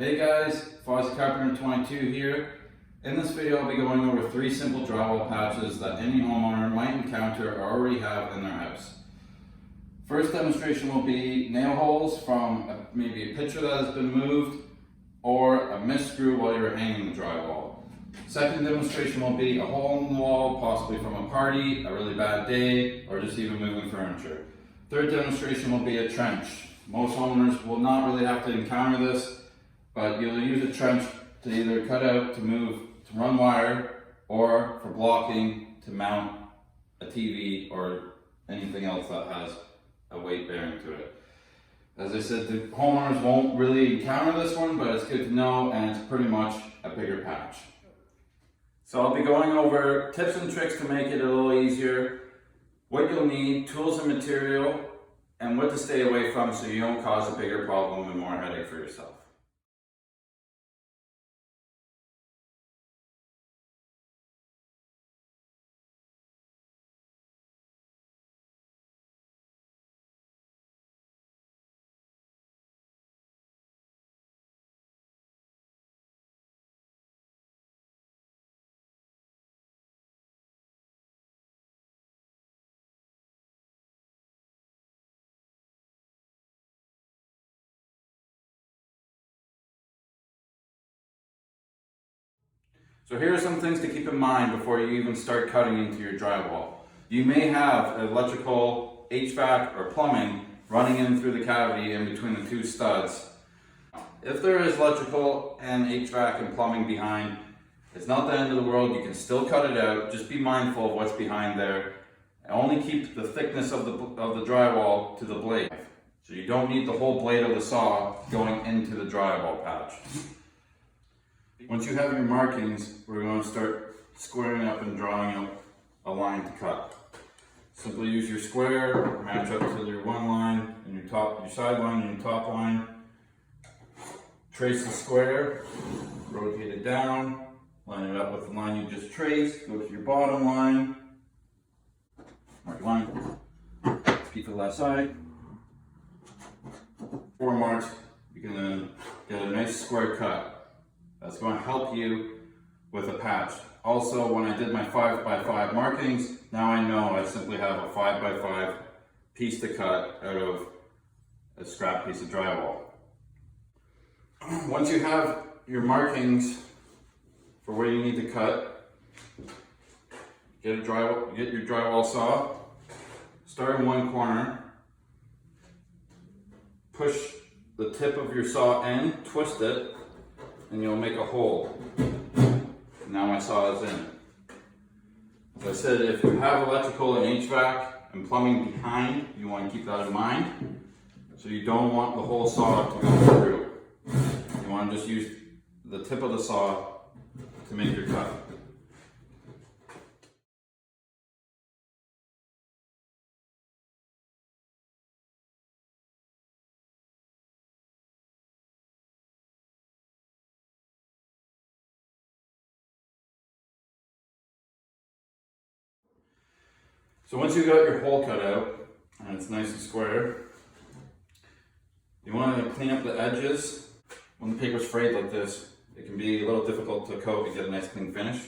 Hey guys, Fozzie Carpenter 22 here. In this video I'll be going over 3 simple drywall patches that any homeowner might encounter or already have in their house. First demonstration will be nail holes from maybe a picture that has been moved or a missed screw while you're hanging the drywall. Second demonstration will be a hole in the wall, possibly from a party, a really bad day, or just even moving furniture. Third demonstration will be a trench. Most homeowners will not really have to encounter this, but you'll use a trench to either cut out to move, to run wire, or for blocking to mount a TV or anything else that has a weight bearing to it. As I said, the homeowners won't really encounter this one, but it's good to know, and it's pretty much a bigger patch. So I'll be going over tips and tricks to make it a little easier, what you'll need, tools and material, and what to stay away from so you don't cause a bigger problem and more headache for yourself. So here are some things to keep in mind before you even start cutting into your drywall. You may have electrical, HVAC, or plumbing running in through the cavity in between the 2 studs. If there is electrical and HVAC and plumbing behind, it's not the end of the world. You can still cut it out. Just be mindful of what's behind there. And only keep the thickness of the drywall to the blade. So you don't need the whole blade of the saw going into the drywall patch. Once you have your markings, we're going to start squaring up and drawing out a line to cut. Simply use your square, match up to your one line and your side line and your top line. Trace the square, rotate it down, line it up with the line you just traced, go to your bottom line, mark your line, repeat for the left side. 4 marks, you can then get a nice square cut. That's going to help you with a patch. Also, when I did my 5x5 markings, now I know I simply have a 5x5 piece to cut out of a scrap piece of drywall. Once you have your markings for where you need to cut, get your drywall saw, start in one corner, push the tip of your saw in, twist it, and you'll make a hole. Now my saw is in. As I said, if you have electrical and HVAC and plumbing behind, you want to keep that in mind. So you don't want the whole saw to go through. You want to just use the tip of the saw to make your cut. So once you've got your hole cut out, and it's nice and square, you want to clean up the edges. When the paper's frayed like this, it can be a little difficult to coat and get a nice clean finish.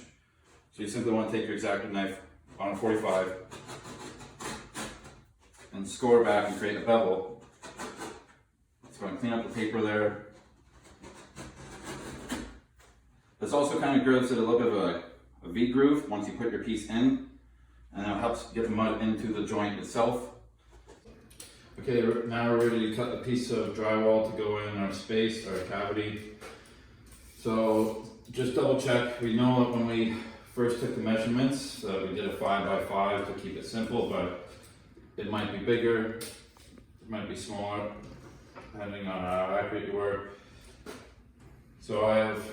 So you simply want to take your X-Acto knife on a 45 and score back and create a bevel. It's going to clean up the paper there. This also kind of gives it a little bit of a V groove once you put your piece in. And it helps get the mud into the joint itself. Okay, now we're ready to cut the piece of drywall to go in our space, our cavity. So just double check. We know that when we first took the measurements, we did a 5x5 to keep it simple, but it might be bigger, it might be smaller, depending on how accurate you were. So I have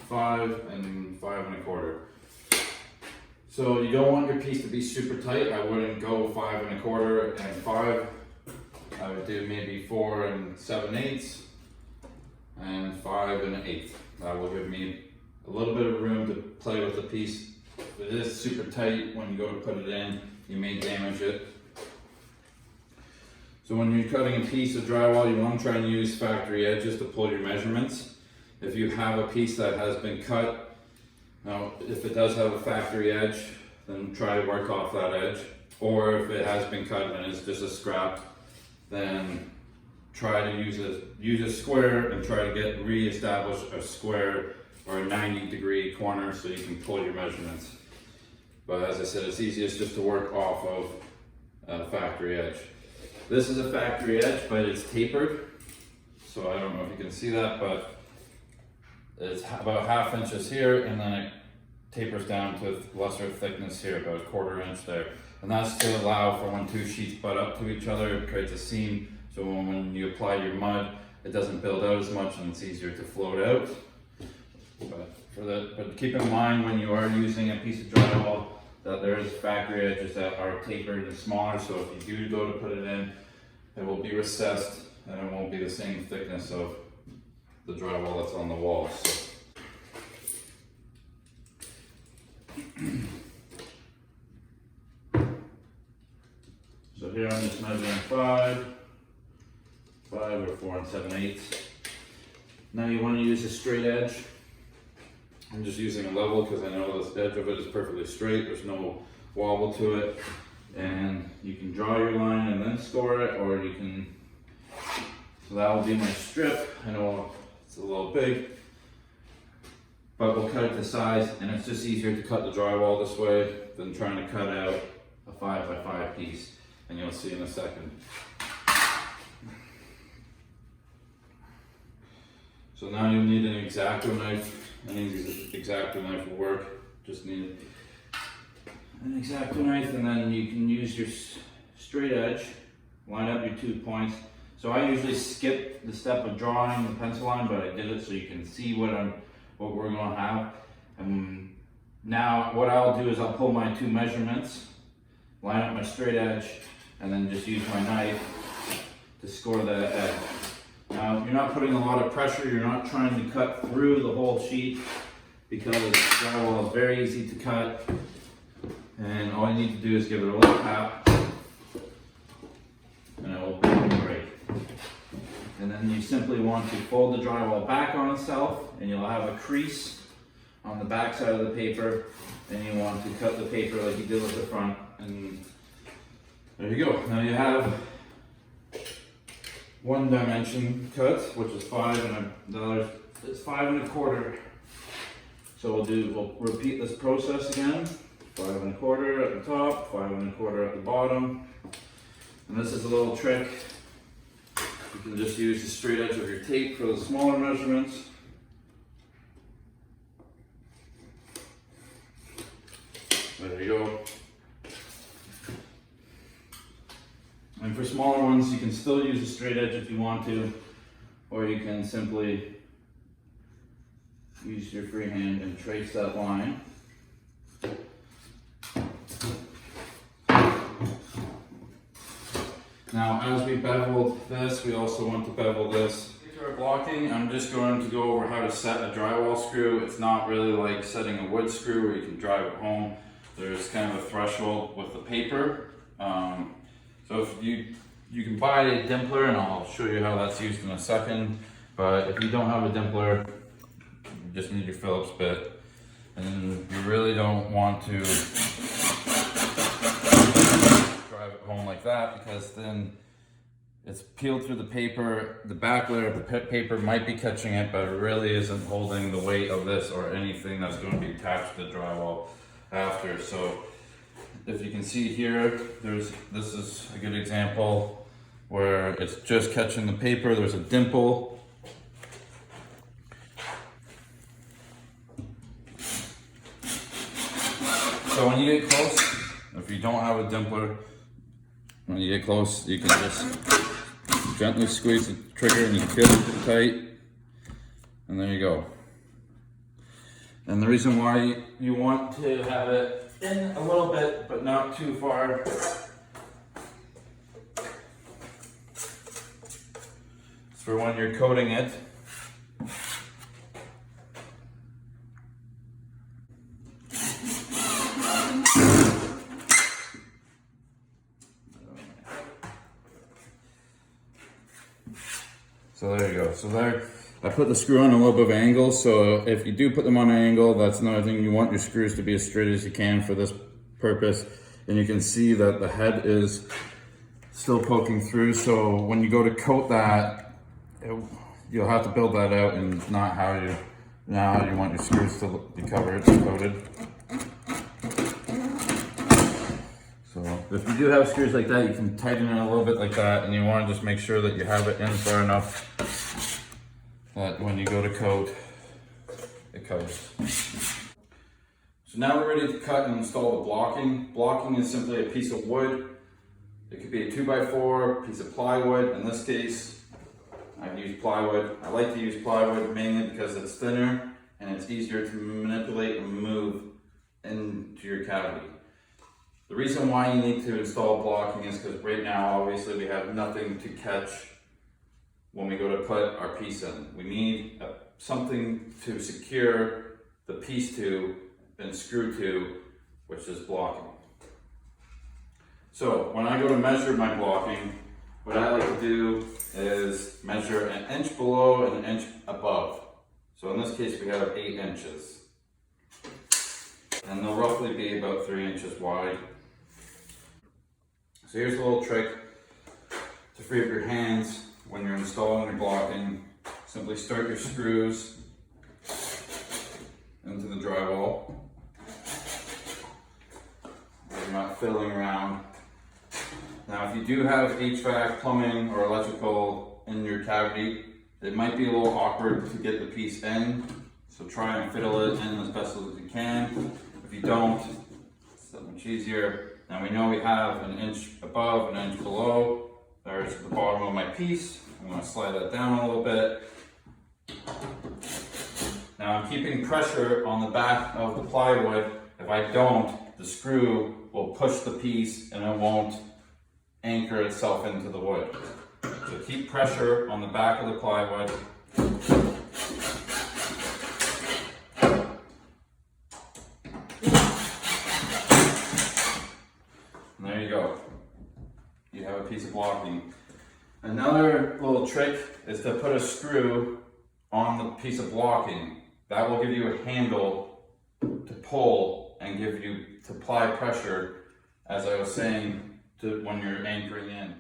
5 and 5 1/4. So you don't want your piece to be super tight. I wouldn't go 5 1/4 and 5. I would do maybe 4 7/8 and 5 1/8. That will give me a little bit of room to play with the piece. If it is super tight, when you go to put it in, you may damage it. So when you're cutting a piece of drywall, you want to try and use factory edges to pull your measurements. If you have a piece that has been cut, now if it does have a factory edge, then try to work off that edge. Or if it has been cut and it's just a scrap, then try to use a square and try to re-establish a square or a 90-degree corner so you can pull your measurements. But as I said, it's easiest just to work off of a factory edge. This is a factory edge, but it's tapered. So I don't know if you can see that, but it's about 1/2 inches here, and then it tapers down to lesser thickness here, about 1/4 inch there. And that's to allow for when two sheets butt up to each other, it creates a seam. So when you apply your mud, it doesn't build out as much and it's easier to float out. But keep in mind when you are using a piece of drywall that there is factory edges that are tapered and smaller. So if you do go to put it in, it will be recessed and it won't be the same thickness of the drywall that's on the wall. So here I'm just measuring 5 or 4 7/8. Now you want to use a straight edge. I'm just using a level because I know this edge of it is perfectly straight. There's no wobble to it. And you can draw your line and then score it, or you can, so that will be my strip. I know it's a little big, but we'll cut it to size, and it's just easier to cut the drywall this way than trying to cut out a 5 by 5 piece, and you'll see in a second. So now you'll need an X-Acto knife. Any X-Acto knife will work. Just need an X-Acto knife, and then you can use your straight edge, line up your 2 points. So I usually skip the step of drawing the pencil line, but I did it so you can see what we're going to have. And now what I'll do is I'll pull my 2 measurements, line up my straight edge, and then just use my knife to score that edge. Now, you're not putting a lot of pressure, you're not trying to cut through the whole sheet because drywall is very easy to cut, and all you need to do is give it a little tap and it will break. And then you simply want to fold the drywall back on itself, and you'll have a crease on the back side of the paper, and you want to cut the paper like you did with the front, and there you go. Now you have 1 dimension cut, which is 5, and the other is 5 1/4. So we'll repeat this process again. 5 1/4 at the top, 5 1/4 at the bottom. And this is a little trick. You can just use the straight edge of your tape for the smaller measurements. There you go. And for smaller ones, you can still use a straight edge if you want to, or you can simply use your free hand and trace that line. Now, as we beveled this, we also want to bevel this. For blocking, I'm just going to go over how to set a drywall screw. It's not really like setting a wood screw where you can drive it home. There's kind of a threshold with the paper. So if you can buy a dimpler, and I'll show you how that's used in a second. But if you don't have a dimpler, you just need your Phillips bit. And you really don't want to drive it home like that, because then it's peeled through the paper. The back layer of the paper might be catching it, but it really isn't holding the weight of this or anything that's going to be attached to the drywall after. So if you can see here, this is a good example where it's just catching the paper. There's a dimple. So when you get close, if you don't have a dimpler, when you get close, you can just gently squeeze the trigger and you feel it tight, and there you go. And the reason why you want to have it in a little bit, but not too far, is for when you're coating it. So there, I put the screw on a little bit of angle. So if you do put them on an angle, that's another thing. You want your screws to be as straight as you can for this purpose. And you can see that the head is still poking through. So when you go to coat that, you'll have to build that out and not how you want your screws to be coated. So if you do have screws like that, you can tighten it a little bit like that, and you want to just make sure that you have it in far enough that when you go to coat, it covers. So now we're ready to cut and install the blocking. Blocking is simply a piece of wood. It could be a 2x4, piece of plywood. In this case, I've used plywood. I like to use plywood mainly because it's thinner and it's easier to manipulate and move into your cavity. The reason why you need to install blocking is because right now, obviously, we have nothing to catch when we go to put our piece in. We need something to secure the piece to and screw to, which is blocking. So when I go to measure my blocking, what I like to do is measure an inch below and an inch above. So in this case, we have 8 inches. And they'll roughly be about 3 inches wide. So here's a little trick to free up your hands when you're installing your blocking. Simply start your screws into the drywall. You're not fiddling around. Now if you do have HVAC, plumbing, or electrical in your cavity, it might be a little awkward to get the piece in. So try and fiddle it in as best as you can. If you don't, it's that much easier. Now we know we have an inch above, an inch below. There's the bottom of my piece. I'm going to slide that down a little bit. Now I'm keeping pressure on the back of the plywood. If I don't, the screw will push the piece and it won't anchor itself into the wood. So keep pressure on the back of the plywood. And there you go. You have a piece of blocking. Another little trick is to put a screw on the piece of blocking. That will give you a handle to pull and give you to apply pressure, as I was saying, to when you're anchoring in.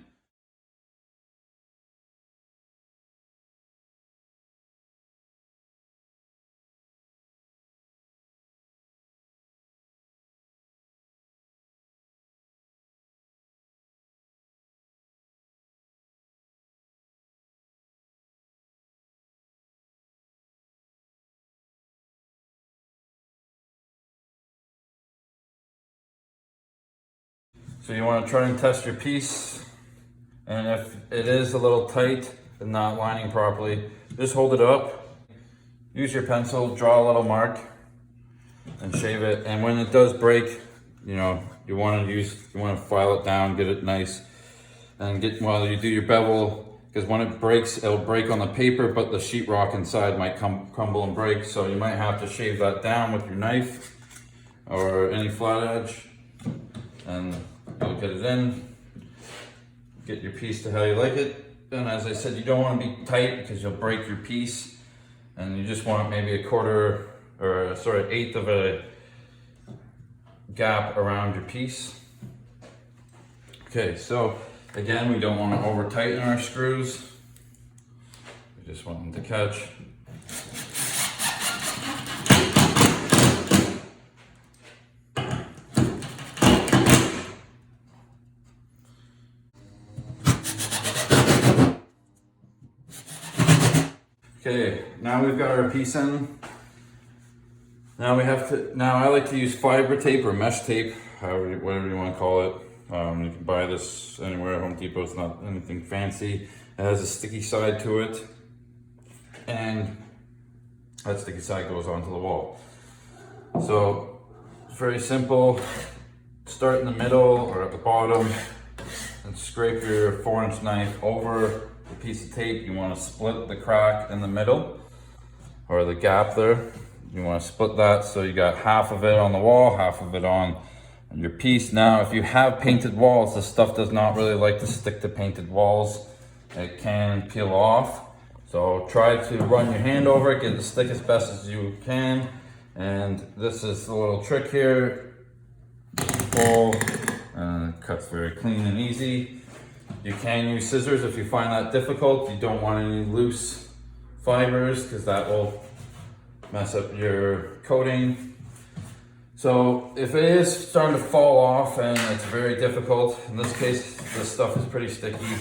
So you want to try and test your piece, and if it is a little tight and not lining properly, just hold it up, use your pencil, draw a little mark, and shave it. And when it does break, you want to file it down, get it nice, and while you do your bevel, because when it breaks, it'll break on the paper, but the sheetrock inside might crumble and break. So you might have to shave that down with your knife or any flat edge, and you'll get it in, get your piece to how you like it. And as I said, you don't want to be tight because you'll break your piece, and you just want maybe eighth of a gap around your piece. Okay, so again, we don't want to over tighten our screws. We just want them to catch. Okay, now we've got our piece in. Now I like to use fiber tape or mesh tape, whatever you want to call it. You can buy this anywhere, Home Depot. It's not anything fancy. It has a sticky side to it, and that sticky side goes onto the wall. So it's very simple. Start in the middle or at the bottom and scrape your 4-inch knife over the piece of tape. You want to split the crack in the middle, or the gap there. You want to split that so you got half of it on the wall, half of it on your piece. Now, if you have painted walls, this stuff does not really like to stick to painted walls. It can peel off. So try to run your hand over it, get it stick as best as you can. And this is the little trick here. Pull, and it cuts very clean and easy. You can use scissors if you find that difficult. You don't want any loose fibers because that will mess up your coating. So if it is starting to fall off and it's very difficult, in this case, this stuff is pretty sticky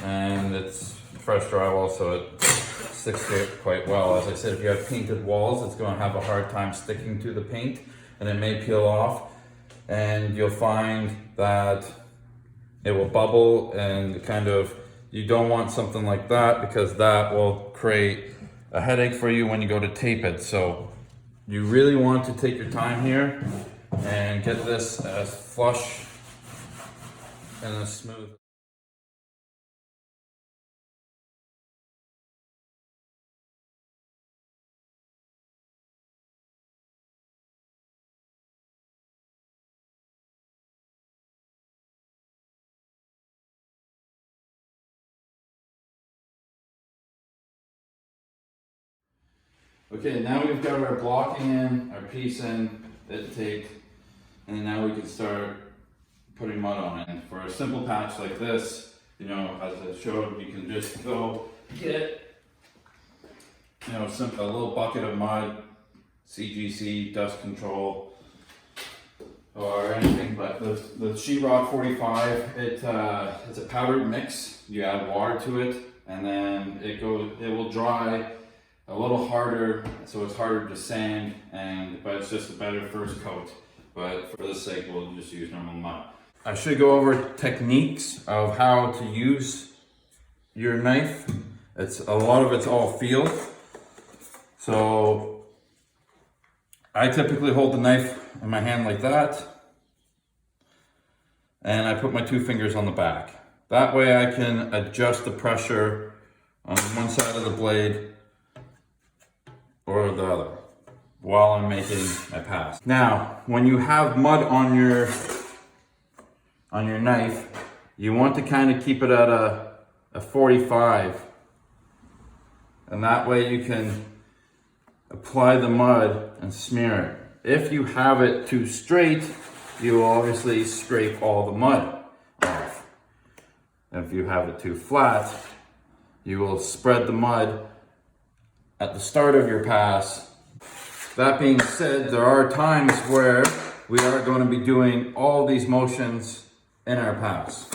and it's fresh drywall, so it sticks to it quite well. As I said, if you have painted walls, it's going to have a hard time sticking to the paint and it may peel off, and you'll find that it will bubble and kind of, you don't want something like that because that will create a headache for you when you go to tape it. So you really want to take your time here and get this as flush and as smooth. Okay, now we've got our blocking in, our piece in, it taped, and now we can start putting mud on it. And for a simple patch like this, you know, as I showed, you can just go get, you know, a little bucket of mud, CGC, dust control, or anything, but the sheetrock 45, it's a powdered mix. You add water to it, and then it will dry a little harder, so it's harder to sand, but it's just a better first coat. But for the sake, we'll just use normal mud. I should go over techniques of how to use your knife. A lot of it's all feel. So I typically hold the knife in my hand like that, and I put my 2 fingers on the back. That way I can adjust the pressure on one side of the blade or the other while I'm making my pass. Now, when you have mud on your knife, you want to kind of keep it at a 45, and that way you can apply the mud and smear it. If you have it too straight, you will obviously scrape all the mud off. If you have it too flat, you will spread the mud at the start of your pass. That being said, there are times where we are going to be doing all these motions in our pass.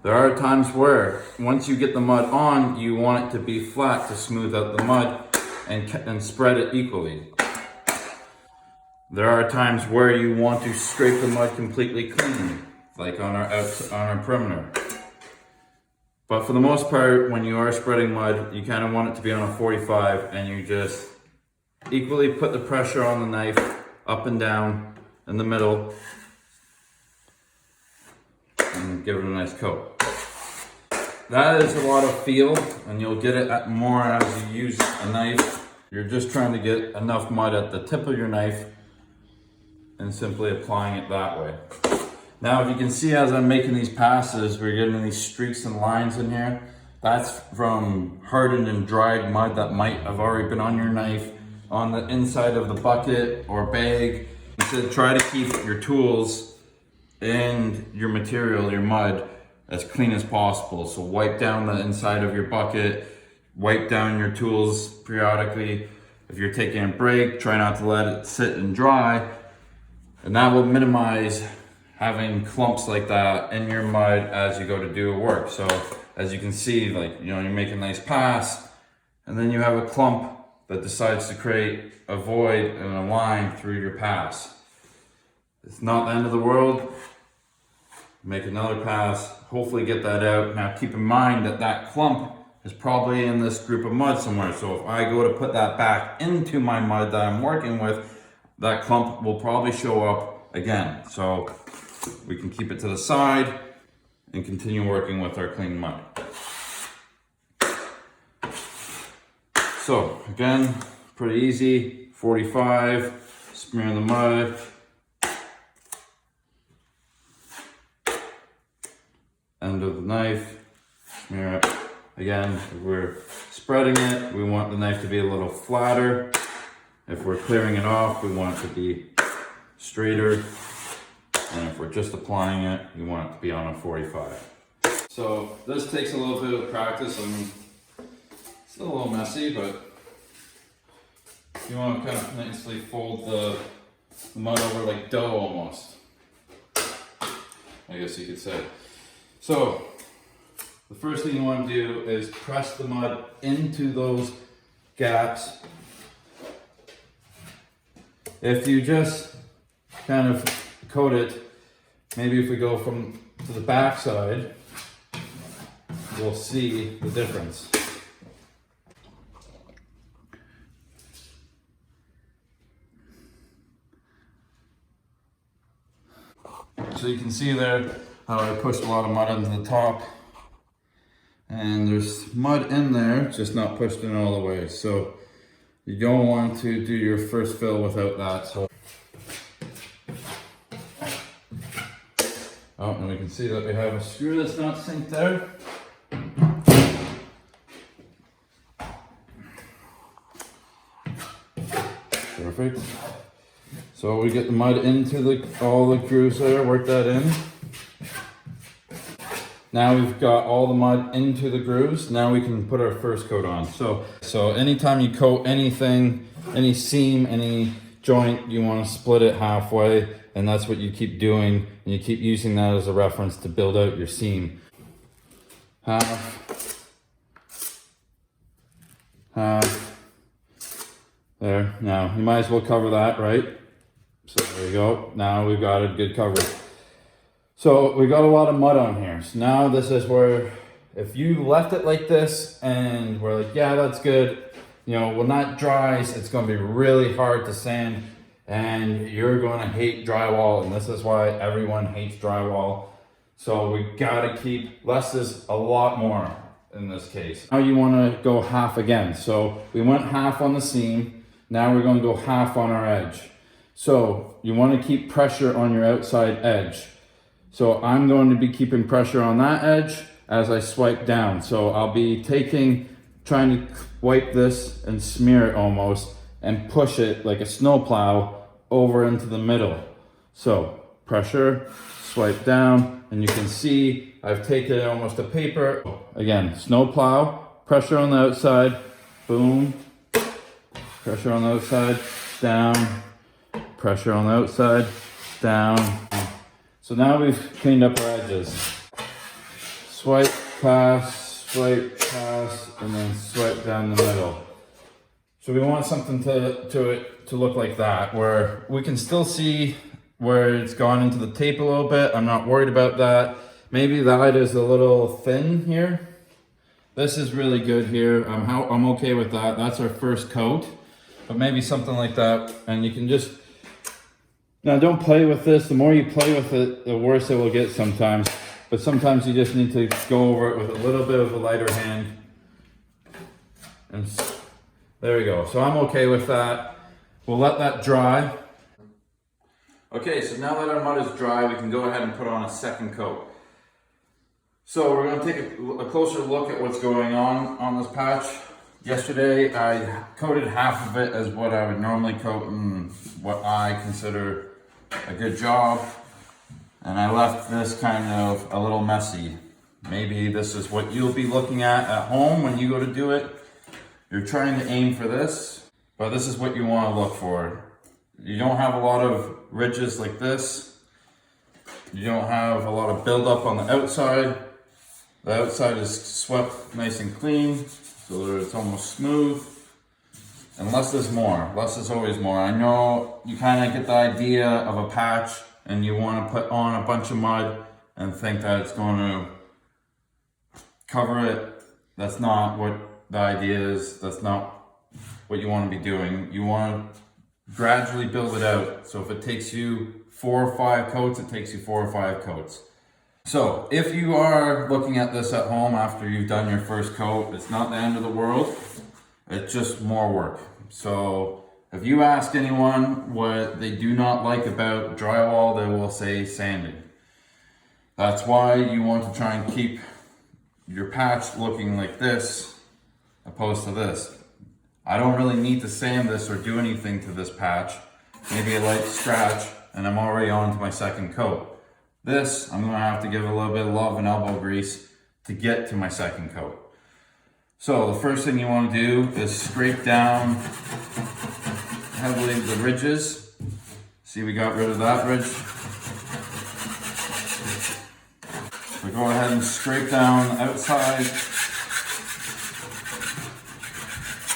There are times where once you get the mud on, you want it to be flat to smooth out the mud and spread it equally. There are times where you want to scrape the mud completely clean, like on our perimeter. But for the most part, when you are spreading mud, you kind of want it to be on a 45, and you just equally put the pressure on the knife up and down in the middle and give it a nice coat. That is a lot of feel, and you'll get it more as you use a knife. You're just trying to get enough mud at the tip of your knife and simply applying it that way. Now, if you can see as I'm making these passes, we're getting these streaks and lines in here. That's from hardened and dried mud that might have already been on your knife, on the inside of the bucket or bag. So try to keep your tools and your material, your mud, as clean as possible. So wipe down the inside of your bucket, wipe down your tools periodically. If you're taking a break, try not to let it sit and dry, and that will minimize having clumps like that in your mud as you go to do work. So as you can see, like, you know, you make a nice pass and then you have a clump that decides to create a void and a line through your pass. It's not the end of the world. Make another pass, hopefully get that out. Now keep in mind that that clump is probably in this group of mud somewhere. So if I go to put that back into my mud that I'm working with, that clump will probably show up again. So we can keep it to the side and continue working with our clean mud. So again, pretty easy, 45, smear the mud. End of the knife, smear it, Again, if we're spreading it, we want the knife to be a little flatter. If we're clearing it off, we want it to be straighter. And if we're just applying it, we want it to be on a 45. So this takes a little bit of practice. I mean, it's still a little messy, but you want to kind of nicely fold the mud over like dough almost, I guess you could say. So the first thing you want to do is press the mud into those gaps. If you just kind of coat it, maybe if we go from to the back side, we'll see the difference. So you can see there how I pushed a lot of mud into the top, and there's mud in there, just not pushed in all the way. So you don't want to do your first fill without that. So, oh, and we can see that we have a screw that's not synced there. Perfect. So we get the mud into all the grooves there, work that in. Now we've got all the mud into the grooves. Now we can put our first coat on. So anytime you coat anything, any seam, any joint, you want to split it halfway, and that's what you keep doing, and you keep using that as a reference to build out your seam. Half. There. Now you might as well cover that, right? So there you go. Now we've got a good coverage. So we got a lot of mud on here. So now this is where, if you left it like this and we're like, yeah, that's good, you know, when that dries, it's going to be really hard to sand and you're going to hate drywall. And this is why everyone hates drywall. So we got to keep, less is a lot more in this case. Now you want to go half again. So we went half on the seam. Now we're going to go half on our edge. So you want to keep pressure on your outside edge. So I'm going to be keeping pressure on that edge as I swipe down. So I'll be trying to wipe this and smear it almost and push it like a snowplow over into the middle. So pressure, swipe down, and you can see I've taken almost a paper. Again, snowplow, pressure on the outside, boom, pressure on the outside, down, pressure on the outside, down. So now we've cleaned up our edges. Swipe, pass, and then swipe down the middle. So we want something to look like that, where we can still see where it's gone into the tape a little bit. I'm not worried about that. Maybe that is a little thin here. This is really good here. I'm okay with that. That's our first coat, but maybe something like that, and you can just. Now don't play with this. The more you play with it, the worse it will get sometimes. But sometimes you just need to go over it with a little bit of a lighter hand. And there we go. So I'm okay with that. We'll let that dry. Okay, so now that our mud is dry, we can go ahead and put on a second coat. So we're going to take a closer look at what's going on this patch. Yesterday, I coated half of it as what I would normally coat and what I consider a good job, and I left this kind of a little messy. Maybe this is what you'll be looking at home when you go to do it. You're trying to aim for this, but this is what you want to look for. You don't have a lot of ridges like this. You don't have a lot of buildup on the outside. The outside is swept nice and clean, so that it's almost smooth. And less is more. Less is always more. I know you kind of get the idea of a patch and you want to put on a bunch of mud and think that it's going to cover it. That's not what the idea is. That's not what you want to be doing. You want to gradually build it out. So if it takes you 4 or 5 coats, it takes you 4 or 5 coats. So if you are looking at this at home after you've done your first coat, it's not the end of the world. It's just more work. So if you ask anyone what they do not like about drywall, they will say sanding. That's why you want to try and keep your patch looking like this opposed to this. I don't really need to sand this or do anything to this patch. Maybe a light scratch and I'm already on to my second coat. This, I'm gonna have to give a little bit of love and elbow grease to get to my second coat. So the first thing you want to do is scrape down heavily the ridges. See, we got rid of that ridge. We go ahead and scrape down the outside.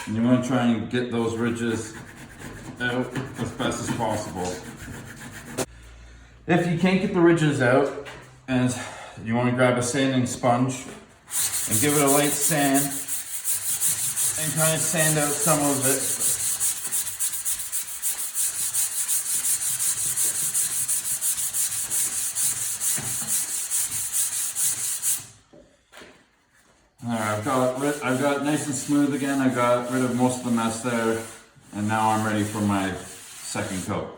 And you want to try and get those ridges out as best as possible. If you can't get the ridges out, and you want to grab a sanding sponge and give it a light sand and kind of sand out some of it. Alright, I've got it nice and smooth again. I got rid of most of the mess there, and now I'm ready for my second coat.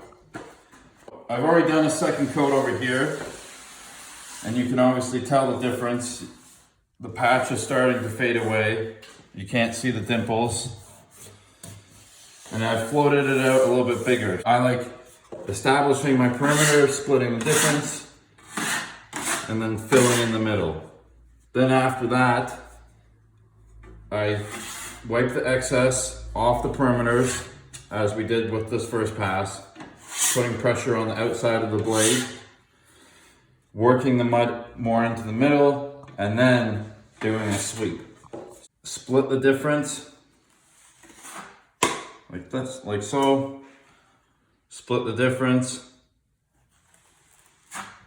I've already done a second coat over here, and you can obviously tell the difference. The patch is starting to fade away. You can't see the dimples. And I've floated it out a little bit bigger. I like establishing my perimeter, splitting the difference, and then filling in the middle. Then after that, I wipe the excess off the perimeters, as we did with this first pass, putting pressure on the outside of the blade, working the mud more into the middle, and then doing a sweep. Split the difference, like this, like so. Split the difference,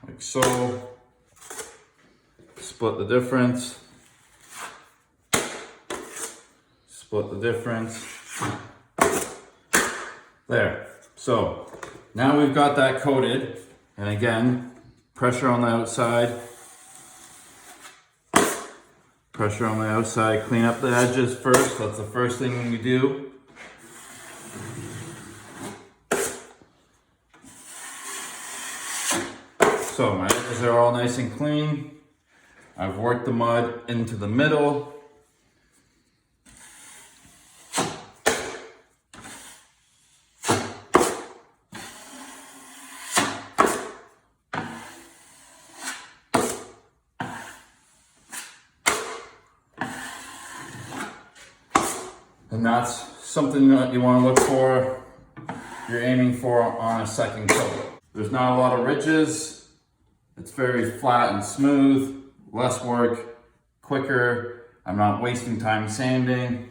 like so. Split the difference. Split the difference. There. So now we've got that coated, and again, pressure on the outside. Pressure on the outside. Clean up the edges first. That's the first thing you do. So my edges are all nice and clean. I've worked the mud into the middle. And that's something that you want to look for, you're aiming for on a second coat. There's not a lot of ridges. It's very flat and smooth. Less work, quicker. I'm not wasting time sanding,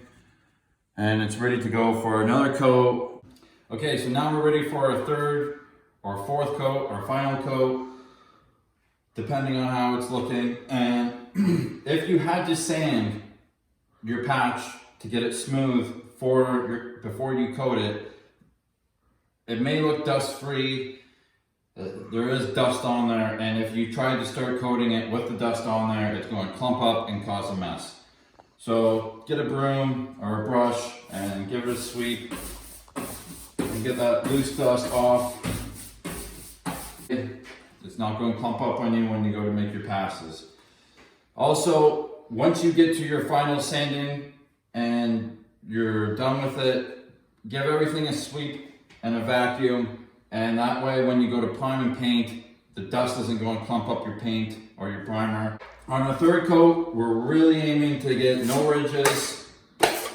and it's ready to go for another coat. Okay, so now we're ready for a third or fourth coat or final coat, depending on how it's looking. And if you had to sand your patch to get it smooth before you coat it, it may look dust free. There is dust on there, and if you try to start coating it with the dust on there, it's going to clump up and cause a mess. So get a broom or a brush and give it a sweep and get that loose dust off. It's not going to clump up on you when you go to make your passes. Also, once you get to your final sanding and you're done with it, give everything a sweep and a vacuum. And that way, when you go to prime and paint, the dust isn't going to clump up your paint or your primer. On the third coat, we're really aiming to get no ridges,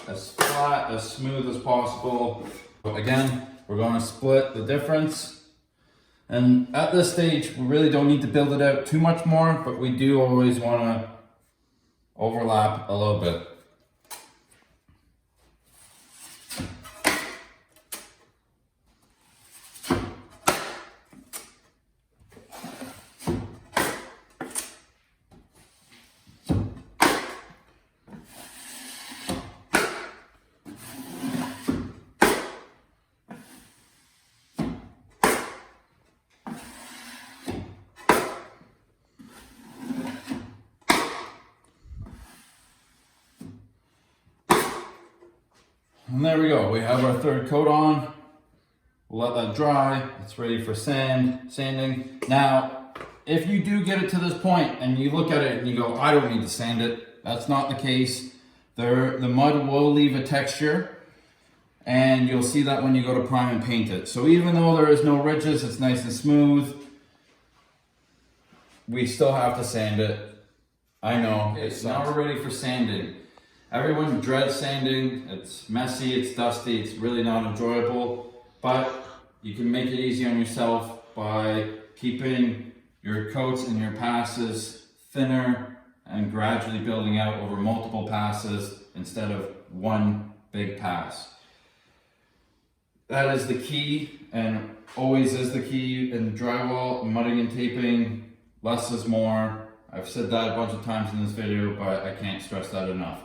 as flat, as smooth as possible. But again, we're going to split the difference. And at this stage, we really don't need to build it out too much more, but we do always want to overlap a little bit. And there we go, we have our third coat on. We'll let that dry, it's ready for sanding. Now, if you do get it to this point and you look at it and you go, I don't need to sand it, That's not the case. The mud will leave a texture, and you'll see that when you go to prime and paint it. So even though there is no ridges, it's nice and smooth, we still have to sand it. I know. Okay, so now we're ready for sanding. Everyone dreads sanding. It's messy, it's dusty, it's really not enjoyable, but you can make it easy on yourself by keeping your coats and your passes thinner and gradually building out over multiple passes instead of one big pass. That is the key, and always is the key in drywall, mudding and taping. Less is more. I've said that a bunch of times in this video, but I can't stress that enough.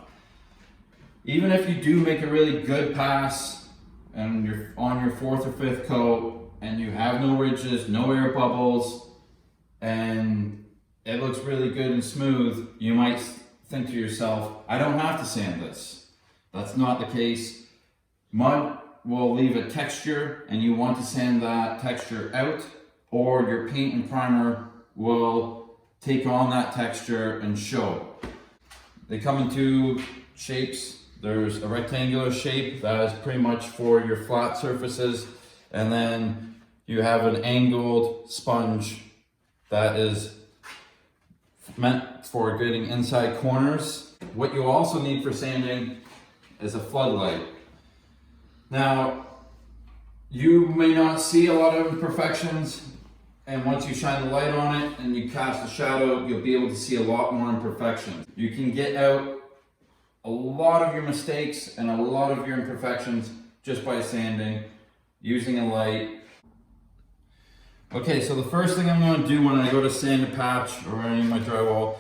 Even if you do make a really good pass and you're on your 4th or 5th coat and you have no ridges, no air bubbles, and it looks really good and smooth, you might think to yourself, I don't have to sand this. That's not the case. Mud will leave a texture and you want to sand that texture out, or your paint and primer will take on that texture and show. They come in two shapes. There's a rectangular shape that is pretty much for your flat surfaces, and then you have an angled sponge that is meant for getting inside corners. What you also need for sanding is a floodlight. Now, you may not see a lot of imperfections, and once you shine the light on it and you cast a shadow, you'll be able to see a lot more imperfections. You can get out a lot of your mistakes and a lot of your imperfections just by sanding, using a light. Okay, so the first thing I'm going to do when I go to sand a patch or any of my drywall,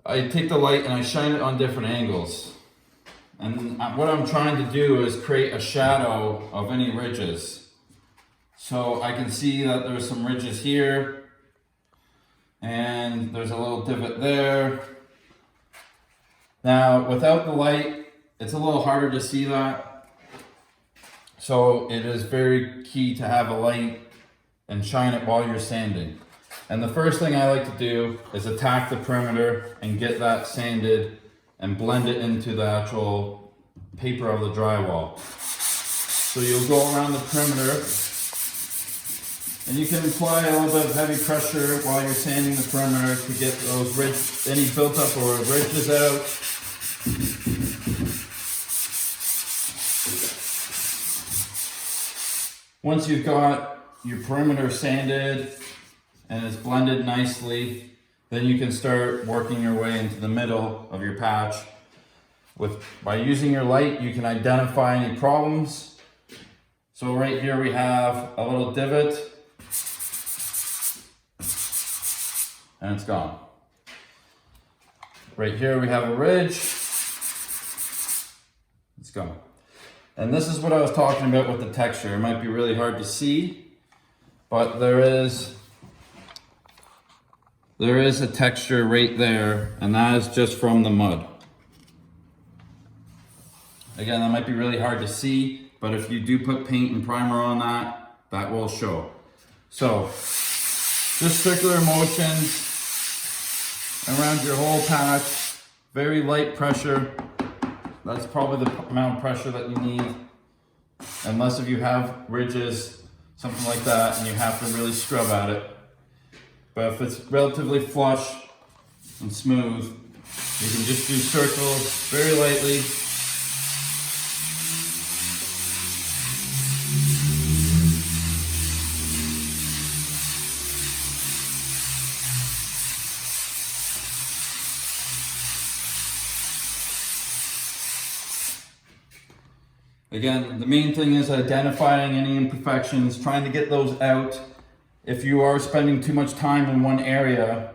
I take the light and I shine it on different angles. And what I'm trying to do is create a shadow of any ridges. So I can see that there's some ridges here, and there's a little divot there. Now, without the light, it's a little harder to see that. So it is very key to have a light and shine it while you're sanding. And the first thing I like to do is attack the perimeter and get that sanded and blend it into the actual paper of the drywall. So you'll go around the perimeter, and you can apply a little bit of heavy pressure while you're sanding the perimeter to get those any built up or ridges out. Once you've got your perimeter sanded and it's blended nicely, then you can start working your way into the middle of your patch. By using your light, you can identify any problems. So right here we have a little divot, and it's gone. Right here we have a ridge, it's gone. And this is what I was talking about with the texture. It might be really hard to see, but there is a texture right there, and that is just from the mud. Again, that might be really hard to see, but if you do put paint and primer on that, that will show. So, just circular motions around your whole patch, very light pressure. That's probably the amount of pressure that you need, unless if you have ridges, something like that, and you have to really scrub at it. But if it's relatively flush and smooth, you can just do circles very lightly. Again, the main thing is identifying any imperfections, trying to get those out. If you are spending too much time in one area,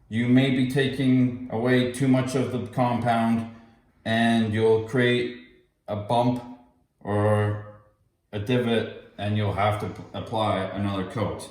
you may be taking away too much of the compound, and you'll create a bump or a divot, and you'll have to apply another coat.